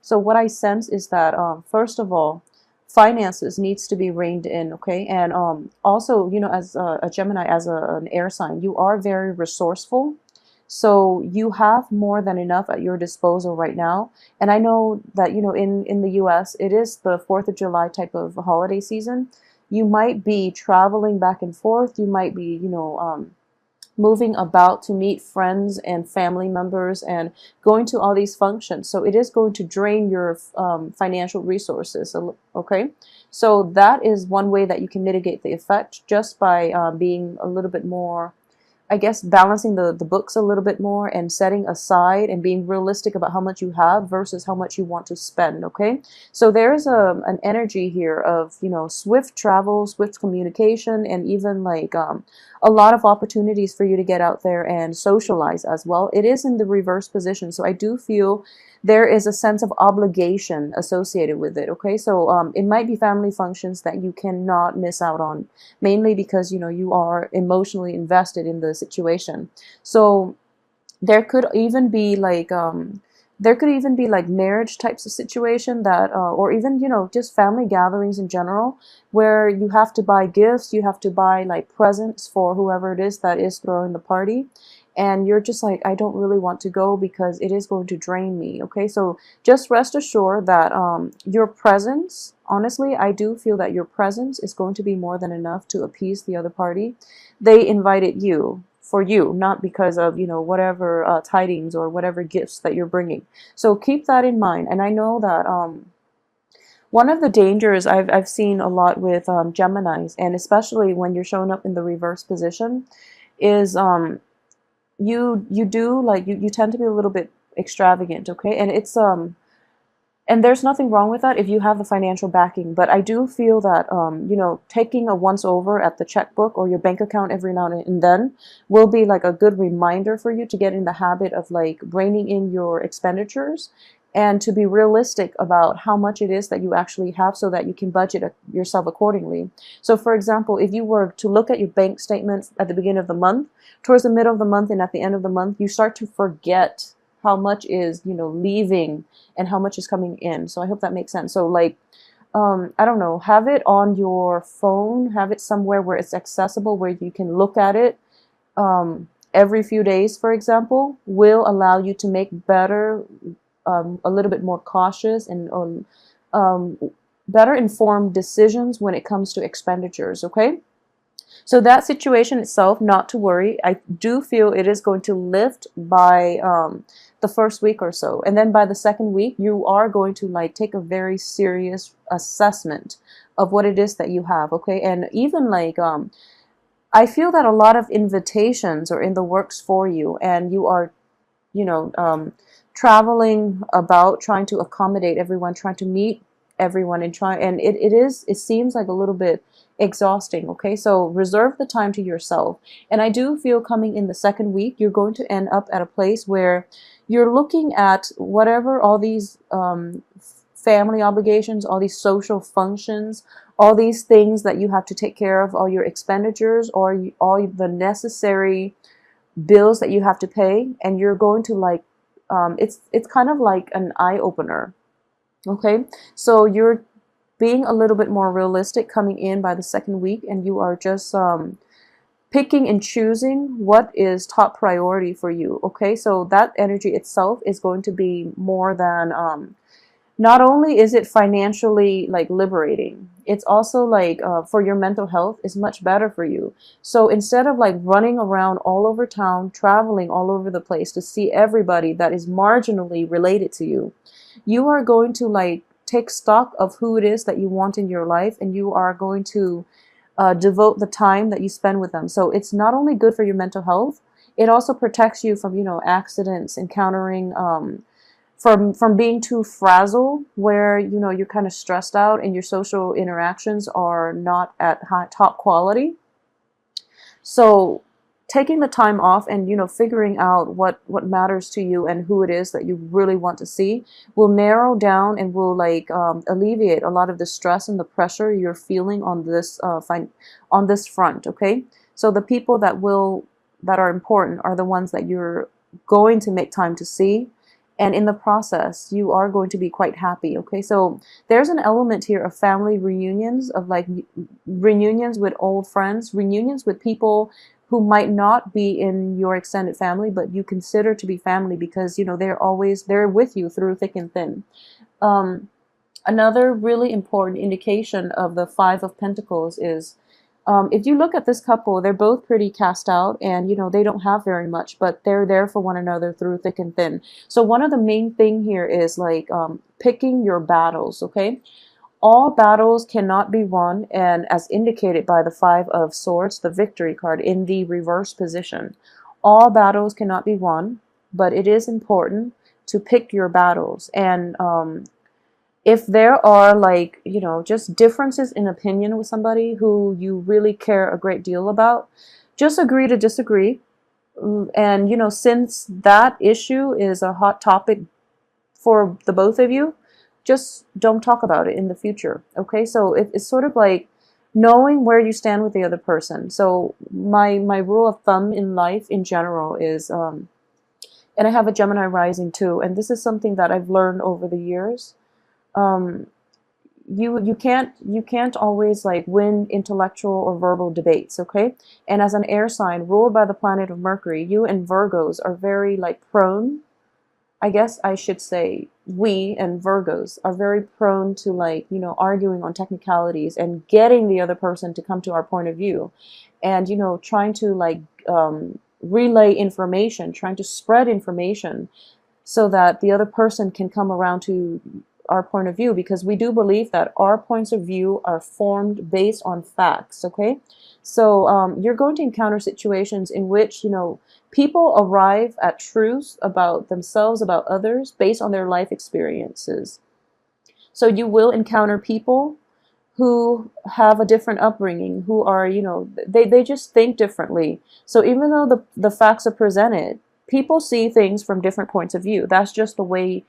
So what I sense is that first of all, finances needs to be reined in, okay? And also, you know, as a Gemini, as an air sign, you are very resourceful. So you have more than enough at your disposal right now. And I know that, you know, in the US, it is the 4th of July type of holiday season. You might be traveling back and forth. You might be, you know, moving about to meet friends and family members and going to all these functions. So it is going to drain your financial resources, okay? So that is one way that you can mitigate the effect, just by being a little bit more, I guess, balancing the books a little bit more and setting aside and being realistic about how much you have versus how much you want to spend, okay? So there is an energy here of, you know, swift travel, swift communication, and even like a lot of opportunities for you to get out there and socialize as well. It is in the reverse position, so I do feel there is a sense of obligation associated with it, okay? So it might be family functions that you cannot miss out on, mainly because, you know, you are emotionally invested in the situation. So there could even be like marriage types of situation that or even, you know, just family gatherings in general, where you have to buy gifts, you have to buy like presents for whoever it is that is throwing the party, and you're just like, I don't really want to go because it is going to drain me, okay? So just rest assured that your presence, honestly, I do feel that your presence is going to be more than enough to appease the other party. They invited you for you, not because of, you know, whatever tidings or whatever gifts that you're bringing. So keep that in mind. And I know that one of the dangers I've seen a lot with Geminis, and especially when you're showing up in the reverse position, is you do like you tend to be a little bit extravagant, okay? And it's and there's nothing wrong with that if you have the financial backing, but I do feel that you know, taking a once over at the checkbook or your bank account every now and then will be like a good reminder for you to get in the habit of like reining in your expenditures and to be realistic about how much it is that you actually have, so that you can budget yourself accordingly. So for example, if you were to look at your bank statement at the beginning of the month, towards the middle of the month and at the end of the month, you start to forget how much is, you know, leaving and how much is coming in. So I hope that makes sense. So like, I don't know, have it on your phone, have it somewhere where it's accessible, where you can look at it every few days, for example, will allow you to make better, a little bit more cautious and better informed decisions when it comes to expenditures, okay? So that situation itself, not to worry. I do feel it is going to lift by the first week or so. And then by the second week, you are going to like take a very serious assessment of what it is that you have, okay? And even like, I feel that a lot of invitations are in the works for you, and you are, you know, traveling about, trying to accommodate everyone, trying to meet everyone, and it seems like a little bit exhausting, okay? So reserve the time to yourself. And I do feel coming in the second week, you're going to end up at a place where you're looking at whatever, all these family obligations, all these social functions, all these things that you have to take care of, all your expenditures, or all the necessary bills that you have to pay, and you're going to like, it's kind of like an eye opener, okay? So you're being a little bit more realistic coming in by the second week, and you are just picking and choosing what is top priority for you, okay? So that energy itself is going to be more than, not only is it financially like liberating, it's also like for your mental health is much better for you. So instead of like running around all over town, traveling all over the place to see everybody that is marginally related to you, you are going to like take stock of who it is that you want in your life, and you are going to devote the time that you spend with them. So it's not only good for your mental health, it also protects you from, you know, accidents, encountering from being too frazzled, where, you know, you're kind of stressed out and your social interactions are not at top quality. So taking the time off and, you know, figuring out what matters to you and who it is that you really want to see will narrow down and will like alleviate a lot of the stress and the pressure you're feeling on this on this front, okay? So the people that are important are the ones that you're going to make time to see, And in the process, you are going to be quite happy. Okay, so there's an element here of family reunions, of like reunions with old friends, reunions with people who might not be in your extended family, but you consider to be family, because you know they're with you through thick and thin. um, Another really important indication of the Five of Pentacles is, if you look at this couple, they're both pretty cast out, and you know they don't have very much, but they're there for one another through thick and thin. So one of the main thing here is like picking your battles. Okay, all battles cannot be won, and as indicated by the Five of Swords, the Victory card in the reverse position, all battles cannot be won, but it is important to pick your battles. And if there are, like, you know, just differences in opinion with somebody who you really care a great deal about, just agree to disagree. And you know, since that issue is a hot topic for the both of you, just don't talk about it in the future. Okay, so it's sort of like knowing where you stand with the other person. So my rule of thumb in life in general is, and I have a Gemini rising too, and this is something that I've learned over the years. um, you can't always like win intellectual or verbal debates. Okay, and as an air sign ruled by the planet of Mercury, you and Virgos are very like prone, I guess I should say, we and Virgos are very prone to, like, you know, arguing on technicalities and getting the other person to come to our point of view, and you know, trying to like relay information, trying to spread information so that the other person can come around to our point of view, because we do believe that our points of view are formed based on facts. Okay, so you're going to encounter situations in which, you know, people arrive at truths about themselves, about others, based on their life experiences. So you will encounter people who have a different upbringing, who are, you know, they just think differently. So even though the facts are presented, people see things from different points of view. That's just the way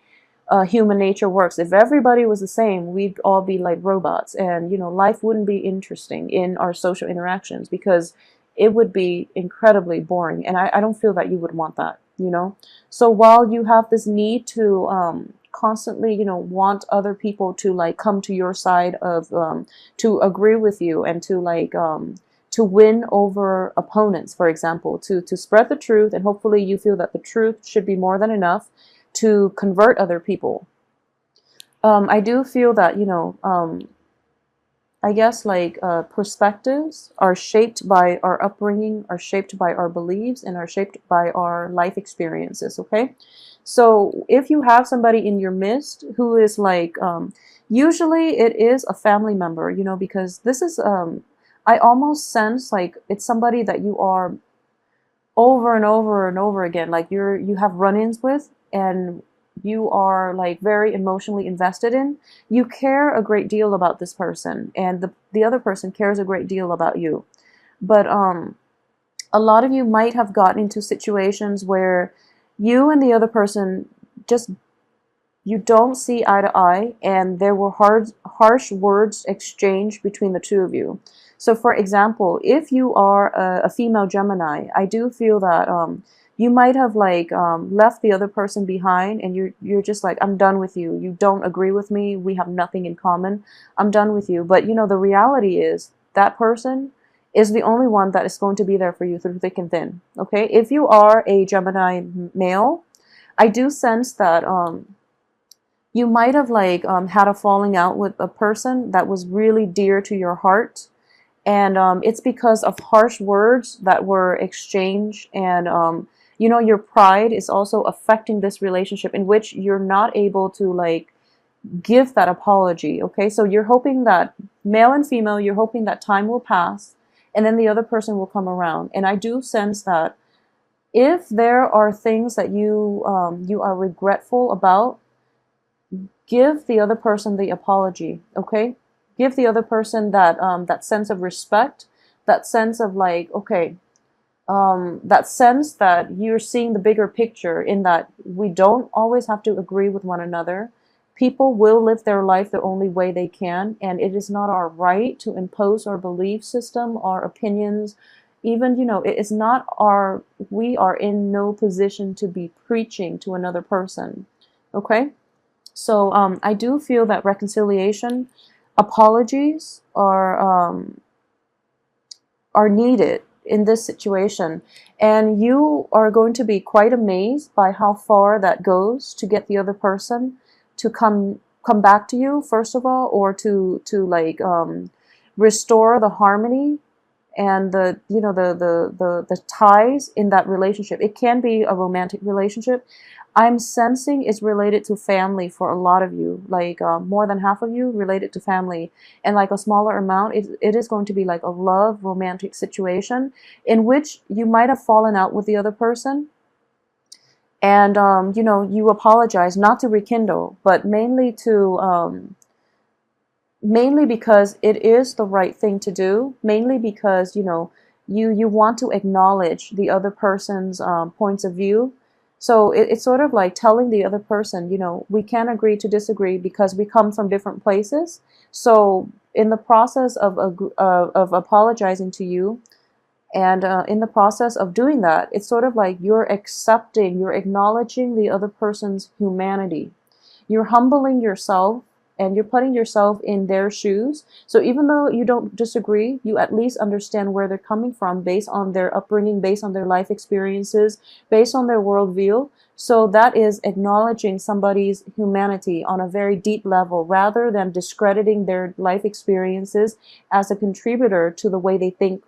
human nature works. If everybody was the same, we'd all be like robots, and you know, life wouldn't be interesting in our social interactions, because it would be incredibly boring, and I don't feel that you would want that, you know. So while you have this need to constantly, you know, want other people to like come to your side of to agree with you, and to like to win over opponents, for example, to spread the truth, and hopefully you feel that the truth should be more than enough to convert other people. I do feel that, you know, I guess like perspectives are shaped by our upbringing, are shaped by our beliefs, and are shaped by our life experiences. Okay, so if you have somebody in your midst who is like, usually it is a family member, you know, because this is, I almost sense like it's somebody that you are over and over and over again, like you have run-ins with, and you are like very emotionally invested in. You care a great deal about this person, and the other person cares a great deal about you. But a lot of you might have gotten into situations where you and the other person just, you don't see eye to eye, and there were harsh words exchanged between the two of you. So for example, if you are a female Gemini, I do feel that you might have like left the other person behind, and you're just like, I'm done with you. You don't agree with me. We have nothing in common. I'm done with you. But you know, the reality is that person is the only one that is going to be there for you through thick and thin. Okay? If you are a Gemini male, I do sense that you might have like had a falling out with a person that was really dear to your heart, and it's because of harsh words that were exchanged, and you know, your pride is also affecting this relationship, in which you're not able to like give that apology. Okay, so you're hoping that, male and female, you're hoping that time will pass, and then the other person will come around. And I do sense that if there are things that you are regretful about, give the other person the apology. Okay, give the other person that that sense of respect, that sense of like, okay, that sense that you're seeing the bigger picture, in that we don't always have to agree with one another. People will live their life the only way they can, and it is not our right to impose our belief system, our opinions. Even, you know, it is not our, we are in no position to be preaching to another person. Okay, so I do feel that reconciliation, apologies are needed in this situation, and you are going to be quite amazed by how far that goes to get the other person to come back to you, first of all, or to like restore the harmony and the, you know, the ties in that relationship. It can be a romantic relationship. I'm sensing it's related to family for a lot of you, like more than half of you related to family, and like a smaller amount, it is going to be like a love romantic situation in which you might have fallen out with the other person, and you know, you apologize, not to rekindle, but mainly because it is the right thing to do, mainly because, you know, you want to acknowledge the other person's points of view. So it's sort of like telling the other person, you know, we can agree to disagree because we come from different places. So in the process of apologizing to you, and in the process of doing that, it's sort of like you're accepting, you're acknowledging the other person's humanity. You're humbling yourself and you're putting yourself in their shoes. So even though you don't disagree, you at least understand where they're coming from based on their upbringing, based on their life experiences, based on their worldview. So that is acknowledging somebody's humanity on a very deep level rather than discrediting their life experiences as a contributor to the way they think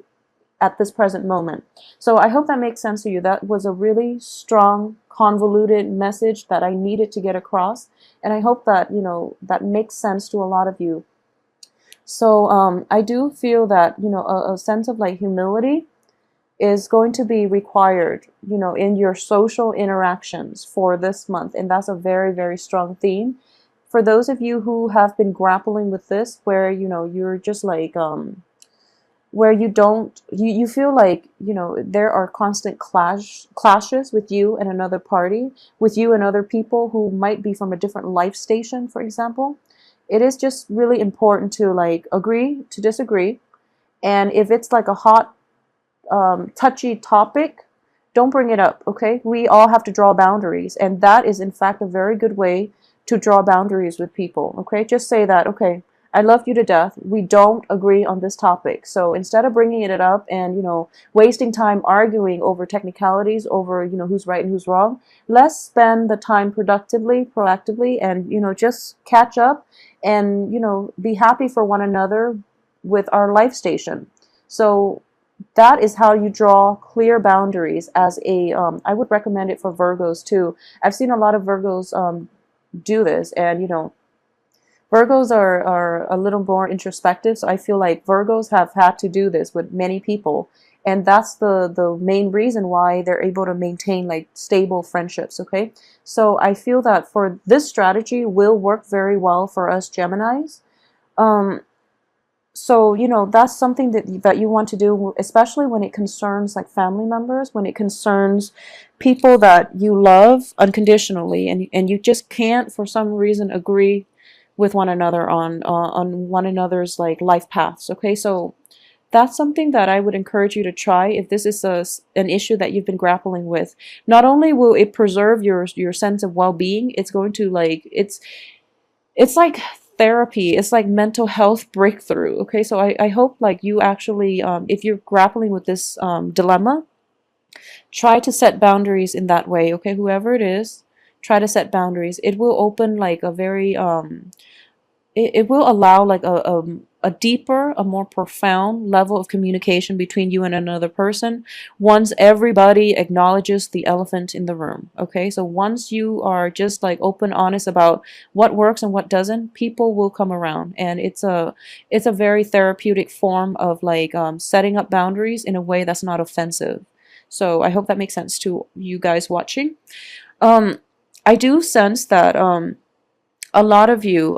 at this present moment. So I hope that makes sense to you. That was a really strong, convoluted message that I needed to get across. And I hope that, you know, that makes sense to a lot of you. So I do feel that, you know, a sense of like humility is going to be required, you know, in your social interactions for this month. And that's a very, very strong theme. For those of you who have been grappling with this, where, you know, you're just like, where you feel like, you know, there are constant clashes with you and another party, with you and other people who might be from a different life station, for example. It is just really important to like agree to disagree. And if it's like a hot, touchy topic, don't bring it up, okay? We all have to draw boundaries, and that is in fact a very good way to draw boundaries with people, okay? Just say that, okay, I love you to death. We don't agree on this topic. So instead of bringing it up and, you know, wasting time arguing over technicalities, over, you know, who's right and who's wrong, let's spend the time productively, proactively, and, you know, just catch up and, you know, be happy for one another with our life station. So that is how you draw clear boundaries as a, I would recommend it for Virgos too. I've seen a lot of Virgos do this, and, you know, Virgos are a little more introspective, so I feel like Virgos have had to do this with many people, and that's the main reason why they're able to maintain like stable friendships, okay? So I feel that for this strategy will work very well for us Geminis. So, you know, that's something that you want to do, especially when it concerns like family members, when it concerns people that you love unconditionally, and you just can't for some reason agree with one another on one another's like life paths, okay? So that's something that I would encourage you to try if this is an issue that you've been grappling with. Not only will it preserve your sense of well-being, it's going to like, it's like therapy. It's like mental health breakthrough, okay? So I hope like you actually, if you're grappling with this dilemma, try to set boundaries in that way, okay? Whoever it is, try to set boundaries. It will open like a very, it will allow like a deeper, a more profound level of communication between you and another person once everybody acknowledges the elephant in the room, okay? So once you are just like open, honest about what works and what doesn't, people will come around, and it's a very therapeutic form of like setting up boundaries in a way that's not offensive. So I hope that makes sense to you guys watching. I do sense that a lot of you,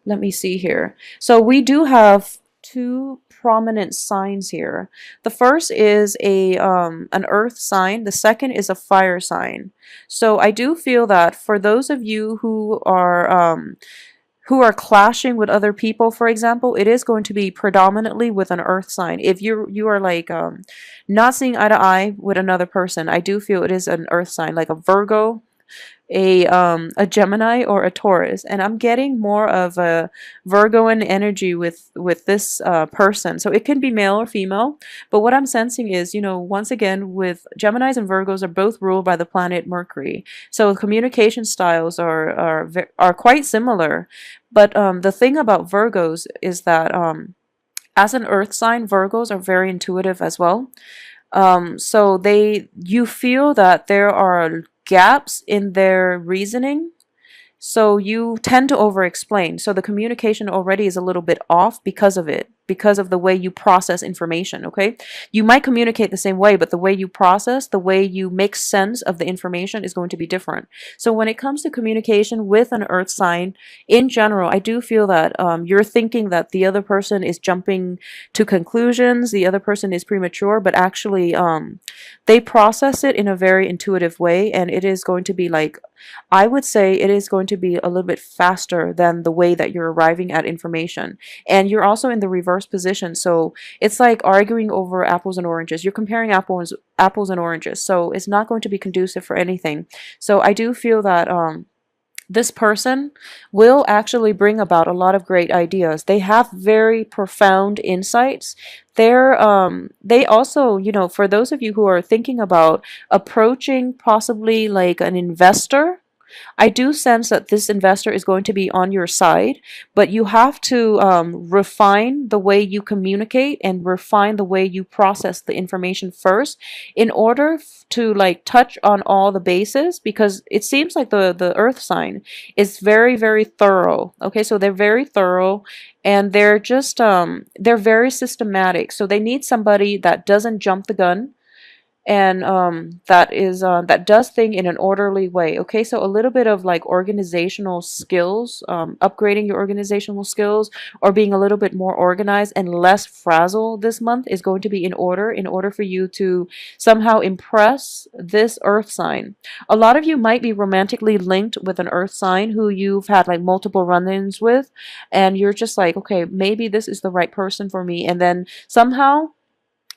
let me see here. So we do have two prominent signs here. The first is an earth sign. The second is a fire sign. So I do feel that for those of you who are clashing with other people, for example, it is going to be predominantly with an earth sign. If you are like not seeing eye to eye with another person, I do feel it is an earth sign, like a Virgo, a Gemini or a Taurus, and I'm getting more of a Virgoan energy with this person. So it can be male or female, but what I'm sensing is, you know, once again, with Geminis and Virgos are both ruled by the planet Mercury, so communication styles are quite similar. But the thing about Virgos is that as an Earth sign, Virgos are very intuitive as well. So you feel that there are gaps in their reasoning, so you tend to over explain. So the communication already is a little bit off because of it, because of the way you process information, okay? You might communicate the same way, but the way you process, the way you make sense of the information is going to be different. So when it comes to communication with an earth sign, in general, I do feel that you're thinking that the other person is jumping to conclusions, the other person is premature, but actually they process it in a very intuitive way, and it is going to be like, I would say it is going to be a little bit faster than the way that you're arriving at information. And you're also in the reverse position. So it's like arguing over apples and oranges. You're comparing apples and oranges. So it's not going to be conducive for anything. So I do feel that this person will actually bring about a lot of great ideas. They have very profound insights. They also, you know, for those of you who are thinking about approaching possibly like an investor, I do sense that this investor is going to be on your side, but you have to refine the way you communicate and refine the way you process the information first in order to like touch on all the bases, because it seems like the earth sign is very, very thorough. Okay, so they're very thorough, and they're just they're very systematic. So they need somebody that doesn't jump the gun, and that does thing in an orderly way. Okay, so a little bit of like organizational skills, upgrading your organizational skills, or being a little bit more organized and less frazzled this month is going to be in order for you to somehow impress this earth sign. A lot of you might be romantically linked with an earth sign who you've had like multiple run-ins with, and you're just like, okay, maybe this is the right person for me, and then somehow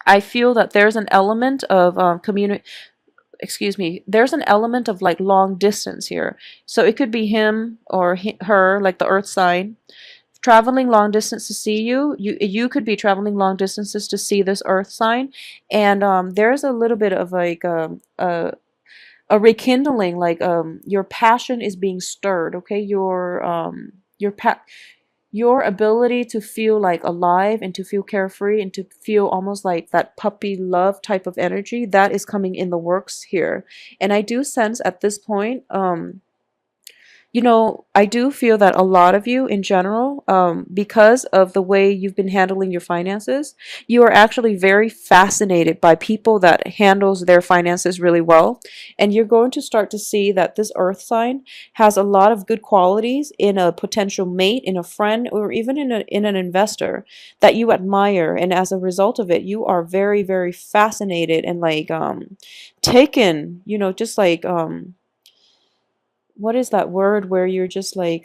I feel that there's an element of there's an element of like long distance here. So it could be him or her, like the earth sign, traveling long distance to see you. You could be traveling long distances to see this earth sign, and there's a little bit of like a rekindling, like your passion is being stirred. Okay, your ability to feel like alive and to feel carefree and to feel almost like that puppy love type of energy, that is coming in the works here. And I do sense at this point, you know, I do feel that a lot of you in general, because of the way you've been handling your finances, you are actually very fascinated by people that handles their finances really well. And you're going to start to see that this earth sign has a lot of good qualities in a potential mate, in a friend, or even in an investor that you admire. And as a result of it, you are very, very fascinated and like taken, you know, just like what is that word where you're just like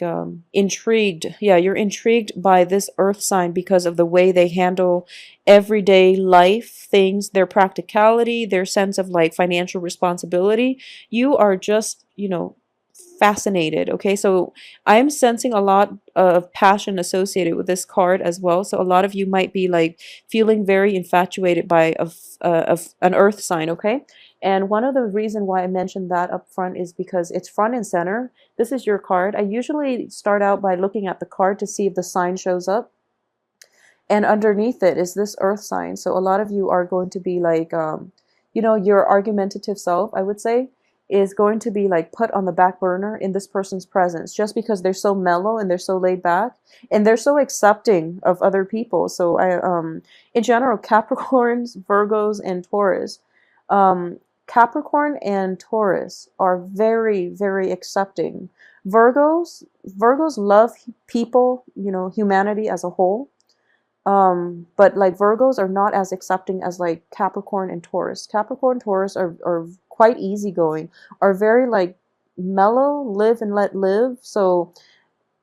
intrigued? Yeah, you're intrigued by this earth sign because of the way they handle everyday life things, their practicality, their sense of like financial responsibility. You are just, you know, fascinated. Okay, so I'm sensing a lot of passion associated with this card as well. So a lot of you might be like feeling very infatuated by of an earth sign. Okay, and one of the reason why I mentioned that up front is because it's front and center. This is your card. I usually start out by looking at the card to see if the sign shows up, and underneath it is this earth sign. So a lot of you are going to be like you know, your argumentative self, I would say, is going to be like put on the back burner in this person's presence, just because they're so mellow and they're so laid back and they're so accepting of other people. So in general, Capricorns, Virgos, and Taurus, Capricorn and Taurus are very, very accepting. Virgos love people, you know, humanity as a whole. But like Virgos are not as accepting as like Capricorn and Taurus. Capricorn, Taurus are quite easygoing, are very like mellow, live and let live. So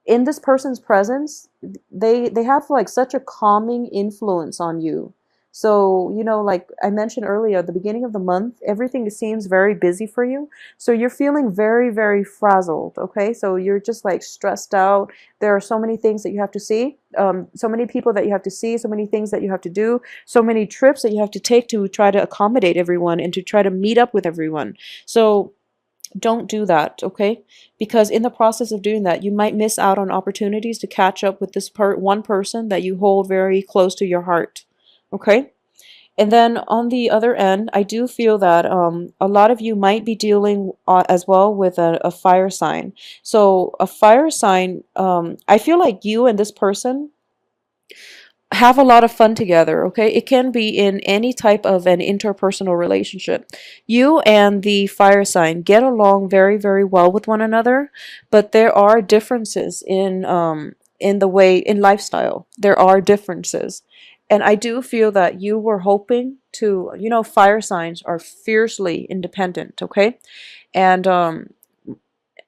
in this person's presence, they have like such a calming influence on you. So, you know, like I mentioned earlier, at the beginning of the month, everything seems very busy for you. So you're feeling very, very frazzled, okay? So you're just like stressed out. There are so many things that you have to see, so many people that you have to see, so many things that you have to do, so many trips that you have to take to try to accommodate everyone and to try to meet up with everyone. So don't do that, okay? Because in the process of doing that, you might miss out on opportunities to catch up with this one person that you hold very close to your heart, okay? And then on the other end, I do feel that a lot of you might be dealing as well with a fire sign. So a fire sign, I feel like you and this person have a lot of fun together, okay? It can be in any type of an interpersonal relationship. You and the fire sign get along very, very well with one another, but there are differences in the way in lifestyle. There are differences. And I do feel that you were hoping to, you know, fire signs are fiercely independent, okay?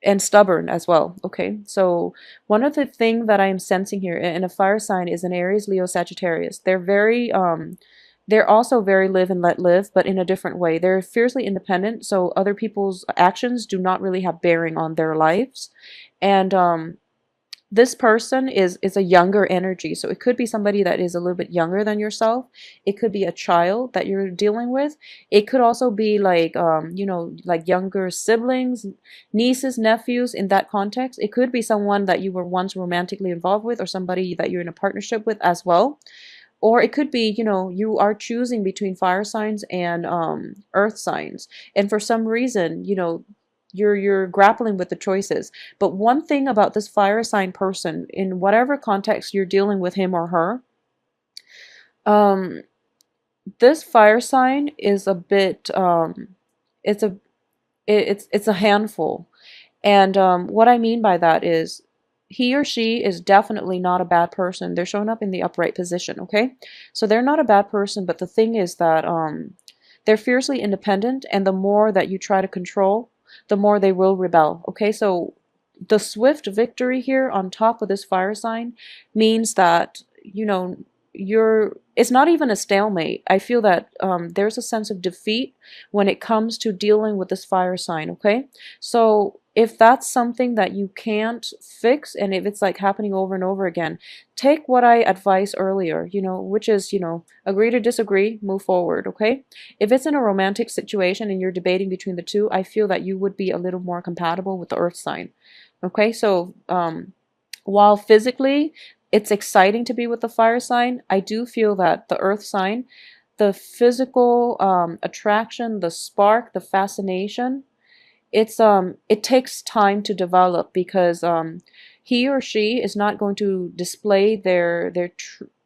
And stubborn as well. Okay, so one of the thing that I'm sensing here in a fire sign is an Aries, Leo, Sagittarius. They're also very live and let live, but in a different way. They're fiercely independent, so other people's actions do not really have bearing on their lives. And this person is a younger energy, so it could be somebody that is a little bit younger than yourself. It could be a child that you're dealing with. It could also be like you know, like younger siblings, nieces, nephews. In that context, it could be someone that you were once romantically involved with, or somebody that you're in a partnership with as well. Or it could be, you know, you are choosing between fire signs and earth signs, and for some reason, you know, you're grappling with the choices. But one thing about this fire sign person, in whatever context you're dealing with him or her, um, this fire sign is a bit it's a it's a handful. And what I mean by that is he or she is definitely not a bad person. They're showing up in the upright position, okay? So they're not a bad person, but the thing is that they're fiercely independent, and the more that you try to control, the more they will rebel, okay? So the swift victory here on top of this fire sign means that, you know, it's not even a stalemate. I feel that there's a sense of defeat when it comes to dealing with this fire sign, okay? So if that's something that you can't fix, and if it's like happening over and over again, take what I advised earlier, you know, which is, you know, agree to disagree, move forward, okay? If it's in a romantic situation and you're debating between the two, I feel that you would be a little more compatible with the earth sign, okay? So while physically it's exciting to be with the fire sign, I do feel that the earth sign, the physical attraction, the spark, the fascination, it takes time to develop, because he or she is not going to display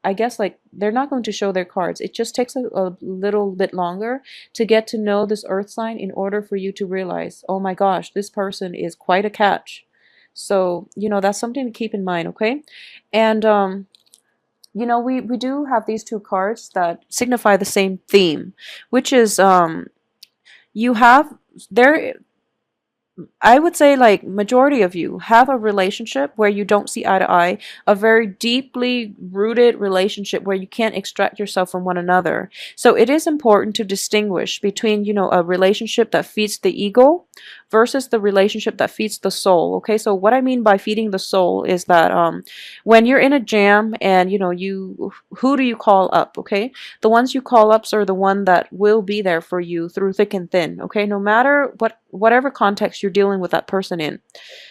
I guess, like, they're not going to show their cards. It just takes a little bit longer to get to know this earth sign in order for you to realize, oh my gosh, this person is quite a catch. So, you know, that's something to keep in mind, okay? And you know, we do have these two cards that signify the same theme, which is you have there I would say, like, majority of you have a relationship where you don't see eye to eye, a very deeply rooted relationship where you can't extract yourself from one another. So it is important to distinguish between, you know, a relationship that feeds the ego versus the relationship that feeds the soul. Okay, so what I mean by feeding the soul is that when you're in a jam and, you know, who do you call up? Okay, the ones you call ups are the one that will be there for you through thick and thin, okay, no matter whatever context you're dealing with that person in.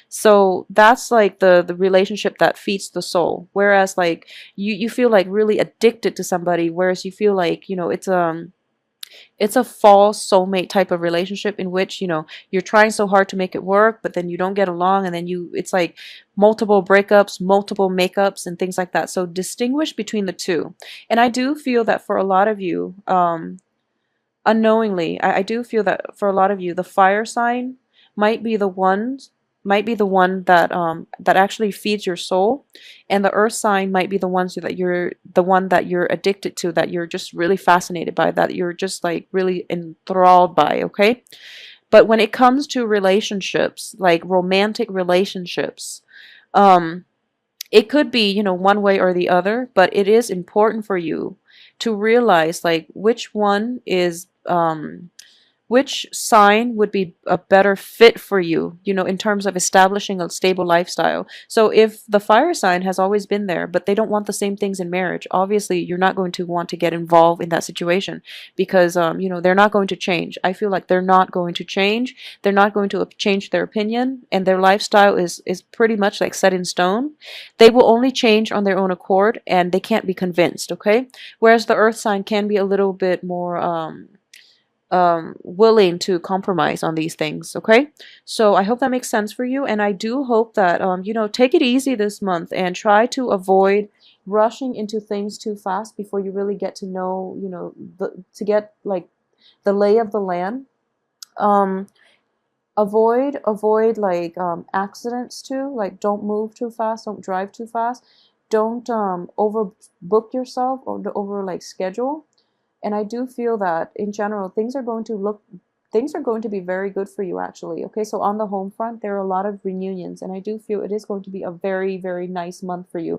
So that's like the relationship that feeds the soul, whereas like you feel like really addicted to somebody, whereas you feel like, you know, it's a false soulmate type of relationship in which, you know, you're trying so hard to make it work, but then you don't get along, and then it's like multiple breakups, multiple makeups, and things like that. So distinguish between the two. And I do feel that for a lot of you, unknowingly, I do feel that for a lot of you, the fire sign might be the ones might be the one that that actually feeds your soul, and the earth sign might be the one that you're addicted to, that you're just really fascinated by, that you're just like really enthralled by, okay? But when it comes to relationships, like romantic relationships, um It could be, you know, one way or the other, but it is important for you to realize like which one is which sign would be a better fit for you, you know, in terms of establishing a stable lifestyle. So if the fire sign has always been there, but they don't want the same things in marriage, obviously you're not going to want to get involved in that situation because, you know, they're not going to change. I feel like they're not going to change. They're not going to change their opinion, and their lifestyle is pretty much like set in stone. They will only change on their own accord, and they can't be convinced, okay? Whereas the earth sign can be a little bit more, willing to compromise on these things. Okay, so I hope that makes sense for you, and I do hope that you know, take it easy this month and try to avoid rushing into things too fast before you really get to know, you know, to get like the lay of the land. um avoid like accidents too, like don't move too fast, don't drive too fast, don't overbook yourself or over like schedule. And I do feel that in general, things are going to be very good for you actually. Okay, so on the home front, there are a lot of reunions, and I do feel it is going to be a very, very nice month for you.